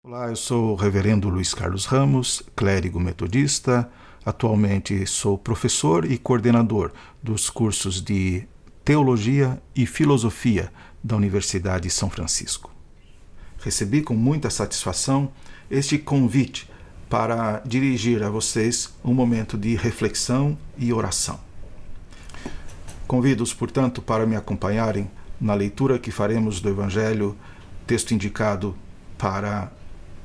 Olá, eu sou o reverendo Luiz Carlos Ramos, clérigo metodista. Atualmente sou professor e coordenador dos cursos de Teologia e Filosofia da Universidade de São Francisco. Recebi com muita satisfação este convite para dirigir a vocês um momento de reflexão e oração. Convido-os, portanto, para me acompanharem na leitura que faremos do Evangelho, texto indicado para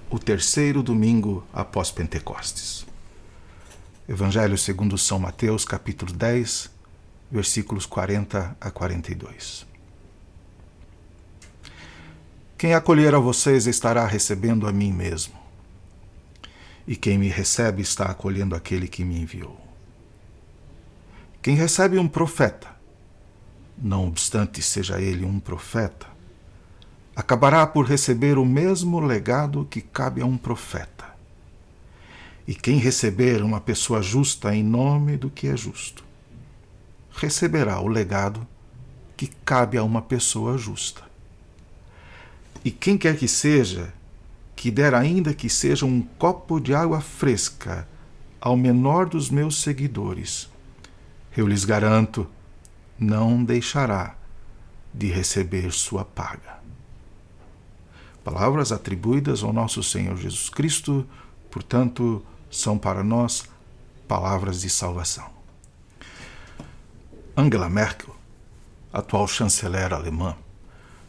o terceiro domingo após Pentecostes. Evangelho segundo São Mateus, capítulo 10, versículos 40 a 42. Quem acolher a vocês estará recebendo a mim mesmo, e quem me recebe está acolhendo aquele que me enviou. Quem recebe um profeta, não obstante seja ele um profeta, acabará por receber o mesmo legado que cabe a um profeta. E quem receber uma pessoa justa em nome do que é justo, receberá o legado que cabe a uma pessoa justa. E quem quer que seja, que der ainda que seja um copo de água fresca ao menor dos meus seguidores, eu lhes garanto, não deixará de receber sua paga. Palavras atribuídas ao nosso Senhor Jesus Cristo, portanto, são para nós palavras de salvação. Angela Merkel, atual chanceler alemã,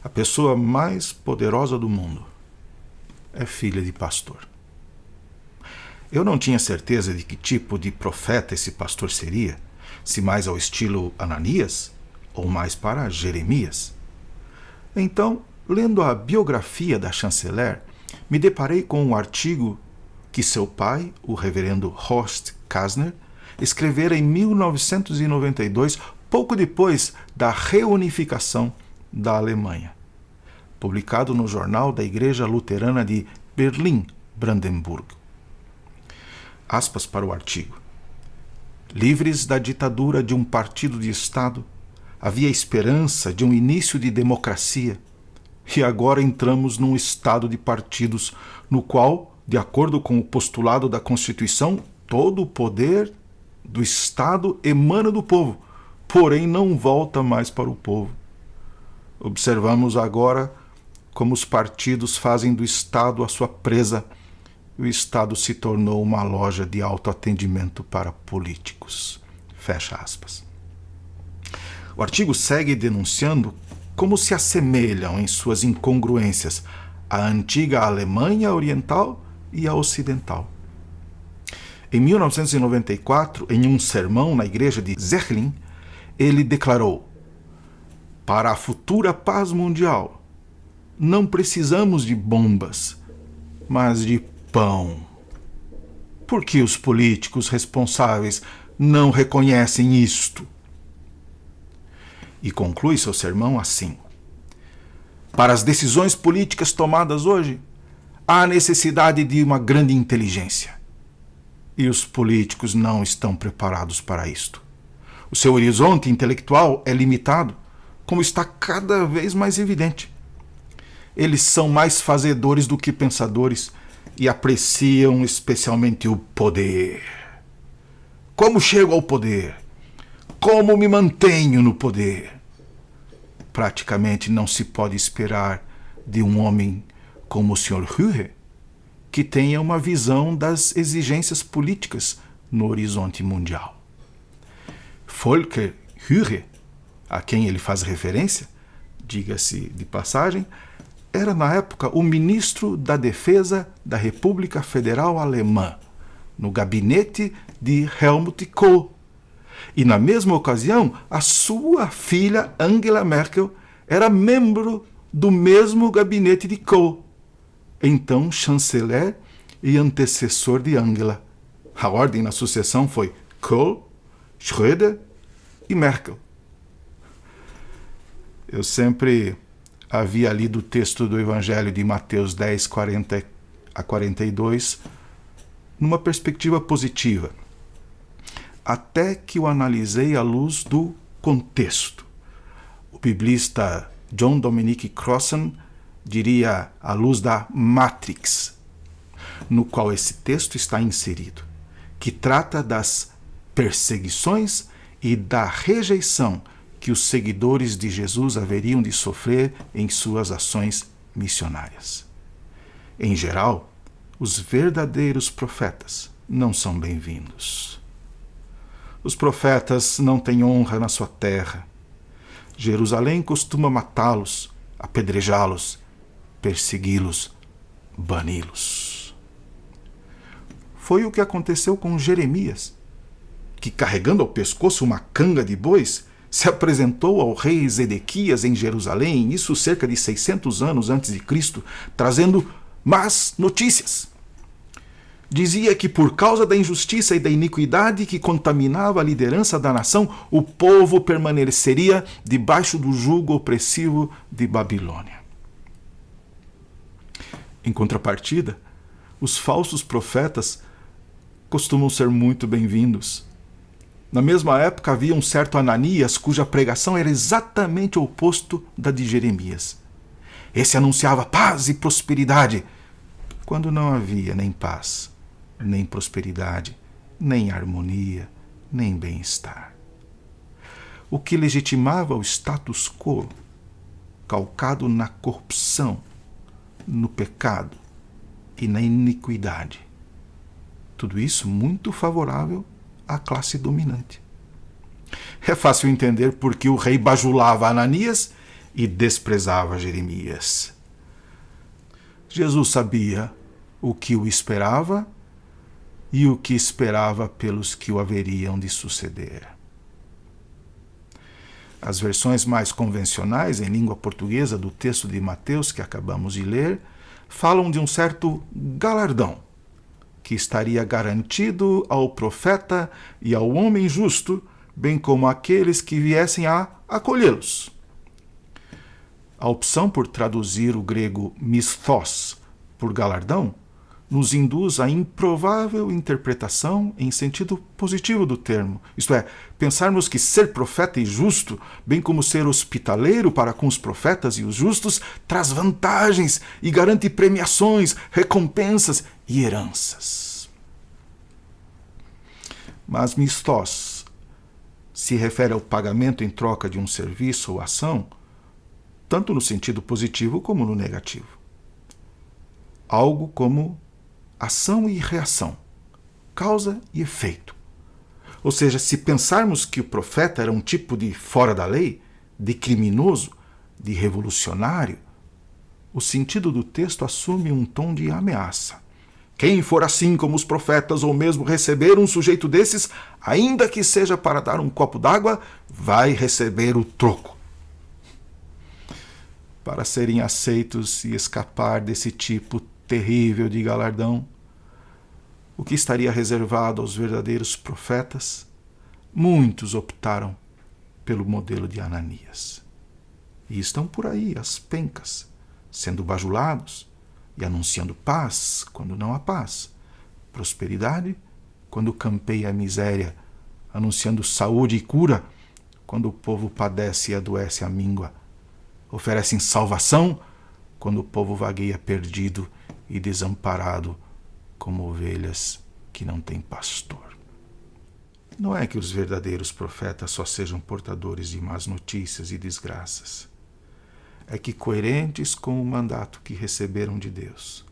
a pessoa mais poderosa do mundo, é filha de pastor. Eu não tinha certeza de que tipo de profeta esse pastor seria, se mais ao estilo Ananias ou mais para Jeremias. Então, lendo a biografia da chanceler, me deparei com um artigo que seu pai, o reverendo Horst Kasner, escrevera em 1992, pouco depois da reunificação da Alemanha, publicado no Jornal da Igreja Luterana de Berlim-Brandenburg. Aspas para o artigo. Livres da ditadura de um partido de Estado, havia esperança de um início de democracia, e agora entramos num estado de partidos no qual, de acordo com o postulado da Constituição, todo o poder do Estado emana do povo, porém não volta mais para o povo. Observamos agora como os partidos fazem do Estado a sua presa. O Estado se tornou uma loja de autoatendimento para políticos. Fecha aspas. O artigo segue denunciando como se assemelham em suas incongruências à antiga Alemanha Oriental e à Ocidental. Em 1994, em um sermão na igreja de Zechlin, ele declarou: para a futura paz mundial, não precisamos de bombas, mas de pão. Por que os políticos responsáveis não reconhecem isto? E conclui seu sermão assim: para as decisões políticas tomadas hoje, há necessidade de uma grande inteligência. E os políticos não estão preparados para isto. O seu horizonte intelectual é limitado, como está cada vez mais evidente. Eles são mais fazedores do que pensadores e apreciam especialmente o poder. Como chego ao poder? Como me mantenho no poder? Praticamente não se pode esperar de um homem como o Sr. Führer que tenha uma visão das exigências políticas no horizonte mundial. Volker Führer, a quem ele faz referência, diga-se de passagem, era na época o ministro da Defesa da República Federal Alemã, no gabinete de Helmut Kohl. E na mesma ocasião, a sua filha Angela Merkel era membro do mesmo gabinete de Kohl, então chanceler e antecessor de Angela. A ordem na sucessão foi Kohl, Schröder e Merkel. Eu sempre havia lido o texto do Evangelho de Mateus 10, 40 a 42, numa perspectiva positiva, até que o analisei à luz do contexto. O biblista John Dominic Crossan diria à luz da Matrix, no qual esse texto está inserido, que trata das perseguições e da rejeição que os seguidores de Jesus haveriam de sofrer em suas ações missionárias. Em geral, os verdadeiros profetas não são bem-vindos. Os profetas não têm honra na sua terra. Jerusalém costuma matá-los, apedrejá-los, persegui-los, bani-los. Foi o que aconteceu com Jeremias, que, carregando ao pescoço uma canga de bois, se apresentou ao rei Zedequias em Jerusalém, isso cerca de 600 anos antes de Cristo, trazendo más notícias. Dizia que por causa da injustiça e da iniquidade que contaminava a liderança da nação, o povo permaneceria debaixo do jugo opressivo de Babilônia. Em contrapartida, os falsos profetas costumam ser muito bem-vindos. Na mesma época havia um certo Ananias, cuja pregação era exatamente o oposto da de Jeremias. Esse anunciava paz e prosperidade, quando não havia nem paz, nem prosperidade, nem harmonia, nem bem-estar. O que legitimava o status quo, calcado na corrupção, no pecado e na iniquidade. Tudo isso muito favorável à classe dominante. É fácil entender por que o rei bajulava Ananias e desprezava Jeremias. Jesus sabia o que o esperava e o que esperava pelos que o haveriam de suceder. As versões mais convencionais em língua portuguesa do texto de Mateus que acabamos de ler falam de um certo galardão que estaria garantido ao profeta e ao homem justo, bem como àqueles que viessem a acolhê-los. A opção por traduzir o grego misthos por galardão nos induz à improvável interpretação em sentido positivo do termo, isto é, pensarmos que ser profeta e justo, bem como ser hospitaleiro para com os profetas e os justos, traz vantagens e garante premiações, recompensas e heranças. Mas misthos se refere ao pagamento em troca de um serviço ou ação, tanto no sentido positivo como no negativo. Algo como ação e reação, causa e efeito. Ou seja, se pensarmos que o profeta era um tipo de fora da lei, de criminoso, de revolucionário, o sentido do texto assume um tom de ameaça. Quem for assim como os profetas, ou mesmo receber um sujeito desses, ainda que seja para dar um copo d'água, vai receber o troco. Para serem aceitos e escapar desse tipo terrível de galardão, o que estaria reservado aos verdadeiros profetas, muitos optaram pelo modelo de Ananias. E estão por aí, às pencas, sendo bajulados e anunciando paz quando não há paz, prosperidade quando campeia a miséria, anunciando saúde e cura quando o povo padece e adoece a míngua, oferecem salvação quando o povo vagueia perdido e desamparado como ovelhas que não têm pastor. Não é que os verdadeiros profetas só sejam portadores de más notícias e desgraças. É que, coerentes com o mandato que receberam de Deus,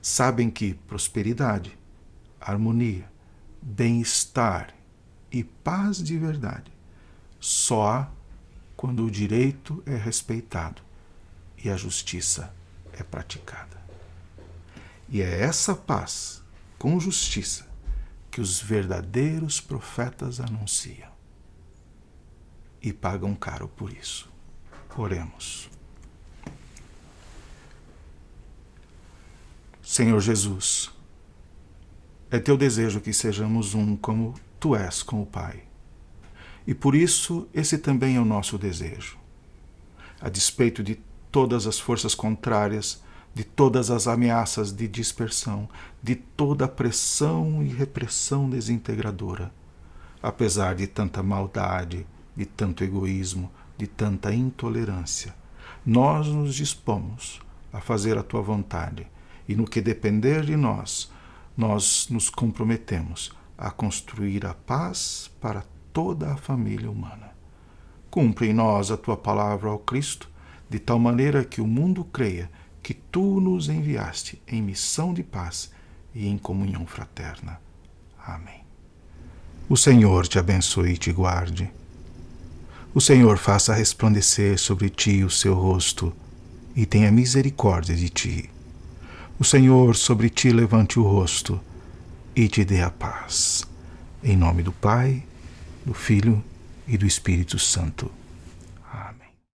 sabem que prosperidade, harmonia, bem-estar e paz de verdade só há quando o direito é respeitado e a justiça é praticada. E é essa paz com justiça que os verdadeiros profetas anunciam. E pagam caro por isso. Oremos. Senhor Jesus, é teu desejo que sejamos um como tu és com o Pai. E por isso esse também é o nosso desejo. A despeito de todas as forças contrárias, de todas as ameaças de dispersão, de toda a pressão e repressão desintegradora, apesar de tanta maldade, de tanto egoísmo, de tanta intolerância, nós nos dispomos a fazer a tua vontade e, no que depender de nós, nós nos comprometemos a construir a paz para toda a família humana. Cumpre em nós a tua palavra, ó Cristo, de tal maneira que o mundo creia que tu nos enviaste em missão de paz e em comunhão fraterna. Amém. O Senhor te abençoe e te guarde. O Senhor faça resplandecer sobre ti o seu rosto e tenha misericórdia de ti. O Senhor sobre ti levante o rosto e te dê a paz. Em nome do Pai, do Filho e do Espírito Santo.